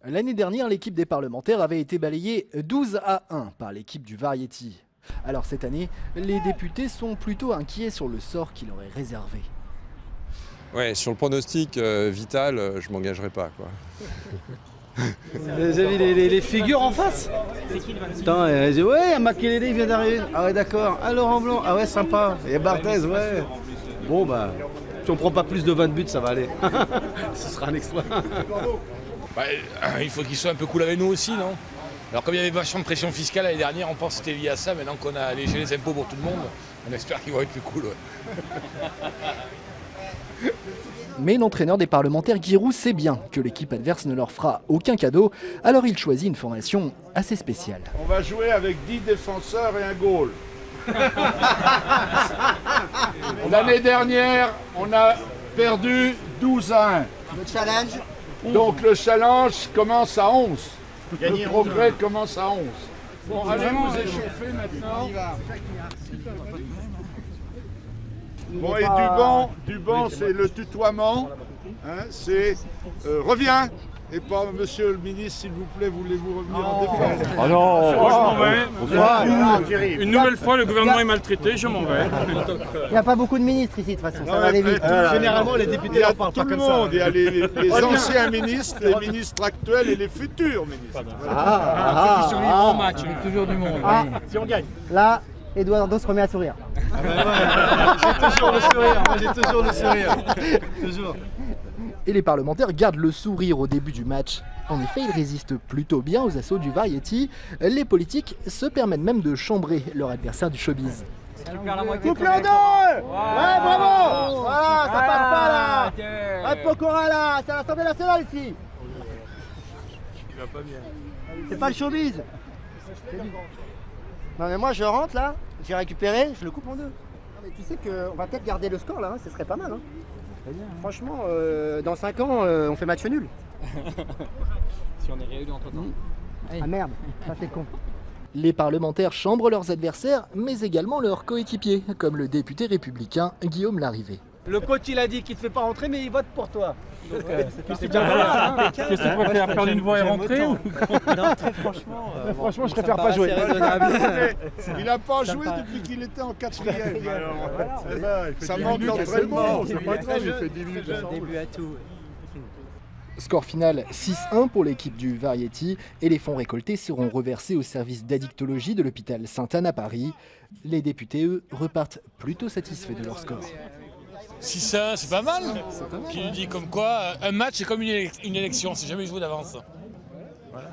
L'année dernière, l'équipe des parlementaires avait été balayée 12-1 par l'équipe du Variety. Alors cette année, les députés sont plutôt inquiets sur le sort qui leur est réservé. Ouais, sur le pronostic vital, je m'engagerai pas, quoi. Vous avez les figures en face? Putain, elle dit ouais, Makelele vient d'arriver. Ah ouais, d'accord. Ah, Laurent Blanc, ah ouais, sympa. Et Barthez, ouais. Bon, bah, si on prend pas plus de 20 buts, ça va aller. Ce sera un exploit. Bah, il faut qu'ils soient un peu cool avec nous aussi, non? Alors comme il y avait vachement de pression fiscale l'année dernière, on pense que c'était lié à ça. Maintenant qu'on a allégé les impôts pour tout le monde, on espère qu'ils vont être plus cool. Ouais. Mais l'entraîneur des parlementaires, Giroud, sait bien que l'équipe adverse ne leur fera aucun cadeau, alors il choisit une formation assez spéciale. On va jouer avec 10 défenseurs et un goal. L'année dernière, on a perdu 12-1. Le challenge. Donc le challenge commence à 11. Le progrès commence à 11. Bon, allez vous échauffer maintenant. Bon, et du banc, c'est le tutoiement. Hein, c'est reviens. Et pas monsieur le ministre, s'il vous plaît, voulez-vous revenir en défense? Ah non, moi je m'en vais. Une nouvelle fois, le gouvernement est maltraité, je m'en vais. Il n'y a pas beaucoup de ministres ici de toute façon, ça va aller vite. Généralement, les députés ne parlent pas comme ça. Il y a les anciens ministres, les ministres actuels et les futurs ministres. Ceux qui survivront au match. Toujours du monde. Si on gagne. Là, Eduardo se remet à sourire. J'ai toujours le sourire, moi j'ai toujours le sourire. Toujours. Et les parlementaires gardent le sourire au début du match. En effet, ils résistent plutôt bien aux assauts du Variety. Les politiques se permettent même de chambrer leur adversaire du showbiz. Couple en deux. Ouais, bravo. Voilà, ça passe pas là. Un Pokora là, c'est à l'Assemblée nationale ici. Il va pas bien. C'est pas le showbiz. Non mais moi je rentre là, j'ai récupéré, je le coupe en deux. Non, mais tu sais qu'on va peut-être garder le score là, hein, ce serait pas mal. Hein. Franchement, dans 5 ans, on fait match nul. Si on est réunis entre temps. Ah merde, ça c'est con. Les parlementaires chambrent leurs adversaires, mais également leurs coéquipiers, comme le député républicain Guillaume Larrivé. Le coach il a dit qu'il te fait pas rentrer, mais il vote pour toi. Donc, c'est bien. Qu'est-ce que tu préfères, perdre une voix et rentrer ou... Non, très franchement. Franchement, je préfère pas jouer. Il n'a pas joué depuis qu'il était en 4e. Ça manque d'entraînement. Début à tout. Score final 6-1 pour l'équipe du Variety et les fonds récoltés seront reversés au service d'addictologie de l'hôpital Sainte-Anne à Paris. Les députés, eux, repartent plutôt satisfaits de leur score. 6-1, c'est pas mal. Qui nous dit comme quoi, un match c'est comme une élection, c'est jamais joué d'avance. Voilà.